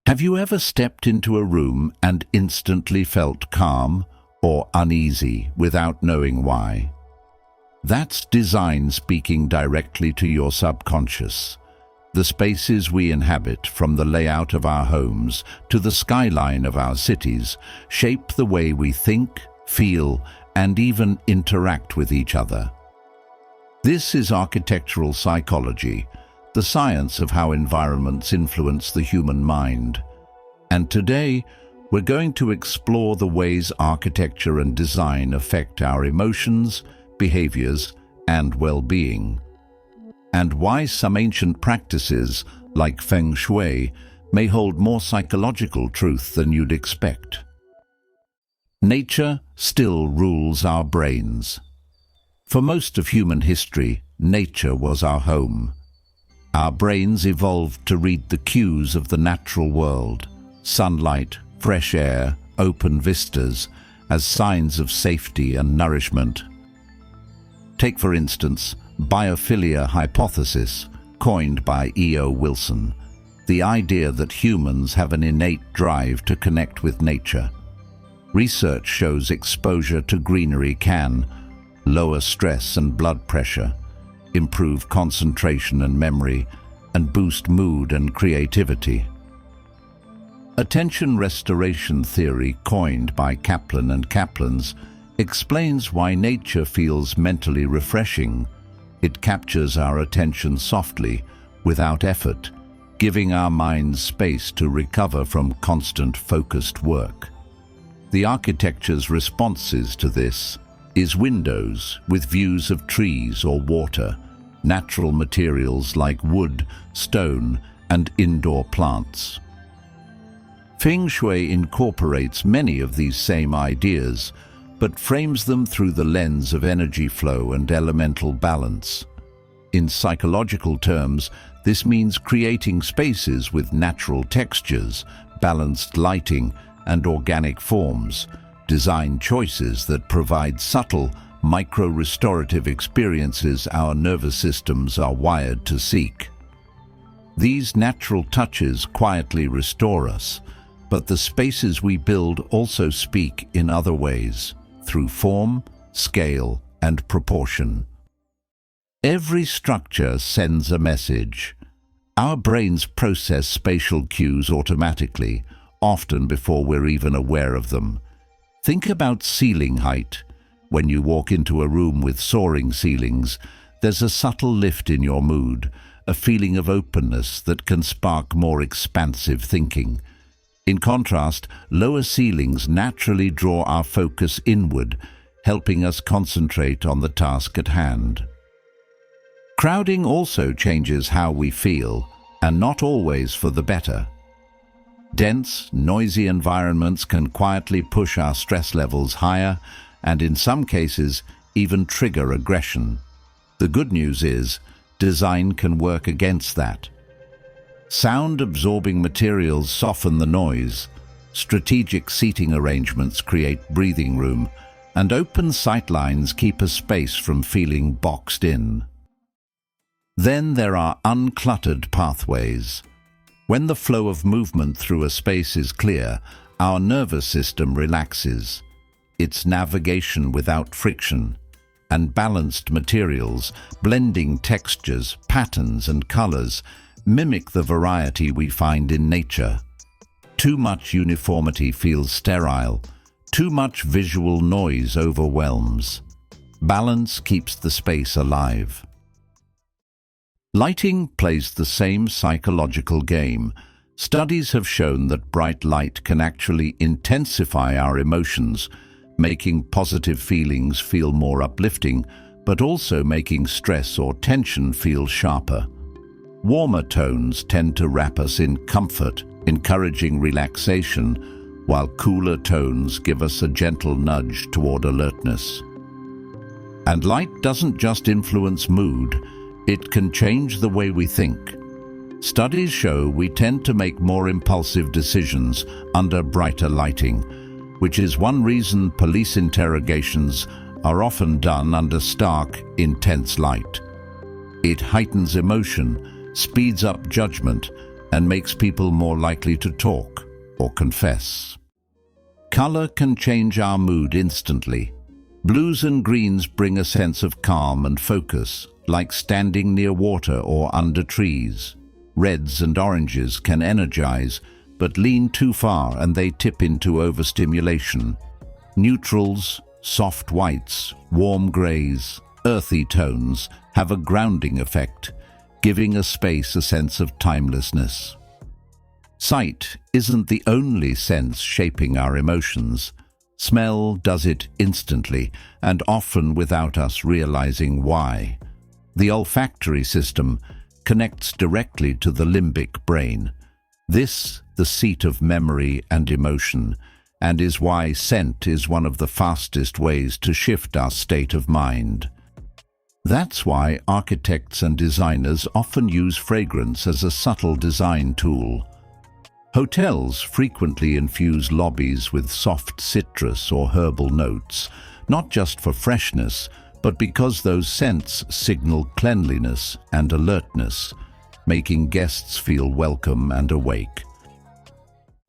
Have you ever stepped into a room and instantly felt calm or uneasy without knowing why? That's design speaking directly to your subconscious. The spaces we inhabit, from the layout of our homes to the skyline of our cities, shape the way we think, feel, and even interact with each other. This is architectural psychology, the science of how environments influence the human mind. And today, we're going to explore the ways architecture and design affect our emotions, behaviors, and well-being, and why some ancient practices, like feng shui, may hold more psychological truth than you'd expect. Nature still rules our brains. For most of human history, nature was our home. Our brains evolved to read the cues of the natural world, sunlight, fresh air, open vistas, as signs of safety and nourishment. Take, for instance, biophilia hypothesis, coined by E.O. Wilson, the idea that humans have an innate drive to connect with nature. Research shows exposure to greenery can lower stress and blood pressure, improve concentration and memory, and boost mood and creativity. Attention restoration theory, coined by Kaplan and Kaplan's, explains why nature feels mentally refreshing. It captures our attention softly, without effort, giving our minds space to recover from constant focused work. The architecture's responses to this is windows with views of trees or water, natural materials like wood, stone, and indoor plants. Feng Shui incorporates many of these same ideas, but frames them through the lens of energy flow and elemental balance. In psychological terms, this means creating spaces with natural textures, balanced lighting, and organic forms, design choices that provide subtle, micro-restorative experiences our nervous systems are wired to seek. These natural touches quietly restore us, but the spaces we build also speak in other ways, through form, scale, and proportion. Every structure sends a message. Our brains process spatial cues automatically, often before we're even aware of them. Think about ceiling height. When you walk into a room with soaring ceilings, there's a subtle lift in your mood, a feeling of openness that can spark more expansive thinking. In contrast, lower ceilings naturally draw our focus inward, helping us concentrate on the task at hand. Crowding also changes how we feel, and not always for the better. Dense, noisy environments can quietly push our stress levels higher, and in some cases, even trigger aggression. The good news is, design can work against that. Sound-absorbing materials soften the noise, strategic seating arrangements create breathing room, and open sightlines keep a space from feeling boxed in. Then there are uncluttered pathways. When the flow of movement through a space is clear, our nervous system relaxes. It's navigation without friction, and balanced materials, blending textures, patterns, and colors, mimic the variety we find in nature. Too much uniformity feels sterile. Too much visual noise overwhelms. Balance keeps the space alive. Lighting plays the same psychological game. Studies have shown that bright light can actually intensify our emotions, making positive feelings feel more uplifting, but also making stress or tension feel sharper. Warmer tones tend to wrap us in comfort, encouraging relaxation, while cooler tones give us a gentle nudge toward alertness. And light doesn't just influence mood, it can change the way we think. Studies show we tend to make more impulsive decisions under brighter lighting, which is one reason police interrogations are often done under stark, intense light. It heightens emotion, speeds up judgment, and makes people more likely to talk or confess. Color can change our mood instantly. Blues and greens bring a sense of calm and focus, like standing near water or under trees. Reds and oranges can energize, but lean too far and they tip into overstimulation. Neutrals, soft whites, warm grays, earthy tones have a grounding effect, giving a space a sense of timelessness. Sight isn't the only sense shaping our emotions. Smell does it instantly, and often without us realizing why. The olfactory system connects directly to the limbic brain. This, the seat of memory and emotion, and is why scent is one of the fastest ways to shift our state of mind. That's why architects and designers often use fragrance as a subtle design tool. Hotels frequently infuse lobbies with soft citrus or herbal notes, not just for freshness, but because those scents signal cleanliness and alertness, making guests feel welcome and awake.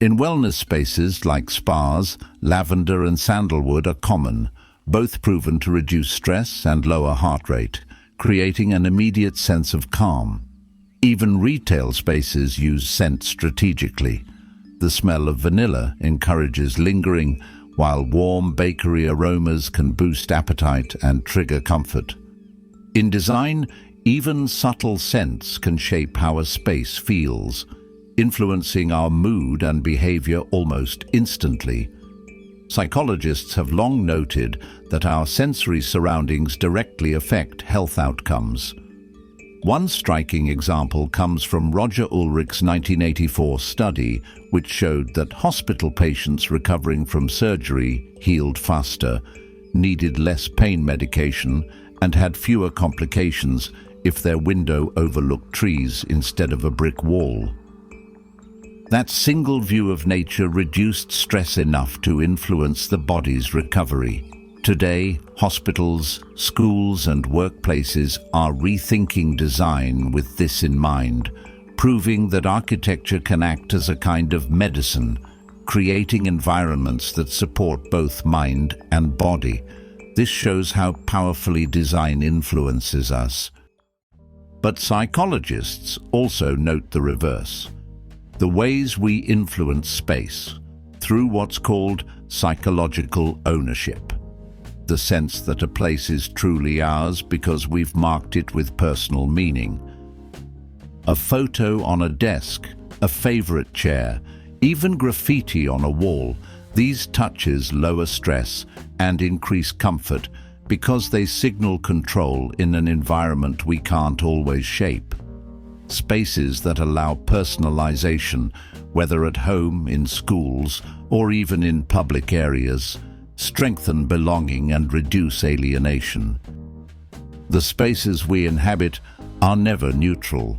In wellness spaces like spas, lavender and sandalwood are common, both proven to reduce stress and lower heart rate, creating an immediate sense of calm. Even retail spaces use scent strategically. The smell of vanilla encourages lingering, while warm bakery aromas can boost appetite and trigger comfort. In design, even subtle scents can shape how a space feels, influencing our mood and behavior almost instantly. Psychologists have long noted that our sensory surroundings directly affect health outcomes. One striking example comes from Roger Ulrich's 1984 study, which showed that hospital patients recovering from surgery healed faster, needed less pain medication, and had fewer complications if their window overlooked trees instead of a brick wall. That single view of nature reduced stress enough to influence the body's recovery. Today, hospitals, schools, and workplaces are rethinking design with this in mind, proving that architecture can act as a kind of medicine, creating environments that support both mind and body. This shows how powerfully design influences us. But psychologists also note the reverse. The ways we influence space through what's called psychological ownership. The sense that a place is truly ours because we've marked it with personal meaning. A photo on a desk, a favorite chair, even graffiti on a wall, these touches lower stress and increase comfort because they signal control in an environment we can't always shape. Spaces that allow personalization, whether at home, in schools, or even in public areas, strengthen belonging and reduce alienation. The spaces we inhabit are never neutral.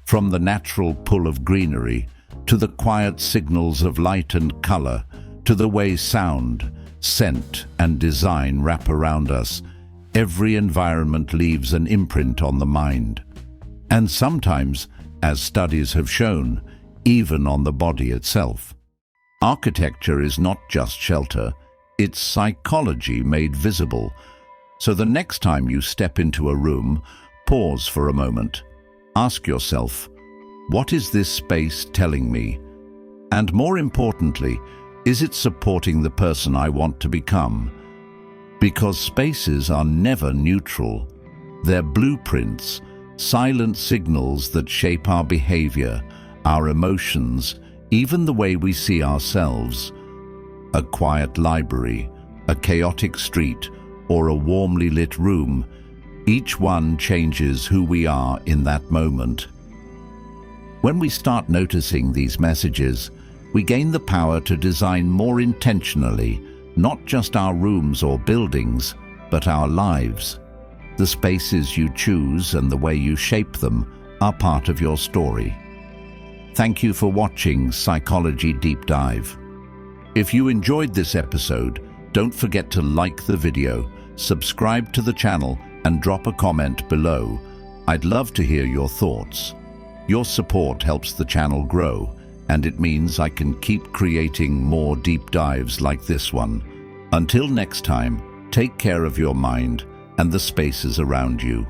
From the natural pull of greenery, to the quiet signals of light and color, to the way sound, scent, and design wrap around us, every environment leaves an imprint on the mind. And sometimes, as studies have shown, even on the body itself. Architecture is not just shelter, it's psychology made visible. So the next time you step into a room, pause for a moment. Ask yourself, what is this space telling me? And more importantly, is it supporting the person I want to become? Because spaces are never neutral. They're blueprints, silent signals that shape our behavior, our emotions, even the way we see ourselves. A quiet library, a chaotic street, or a warmly lit room, each one changes who we are in that moment. When we start noticing these messages, we gain the power to design more intentionally, not just our rooms or buildings, but our lives. The spaces you choose and the way you shape them are part of your story. Thank you for watching Psychology Deep Dive. If you enjoyed this episode, don't forget to like the video, subscribe to the channel, and drop a comment below. I'd love to hear your thoughts. Your support helps the channel grow, and it means I can keep creating more deep dives like this one. Until next time, take care of your mind and the spaces around you.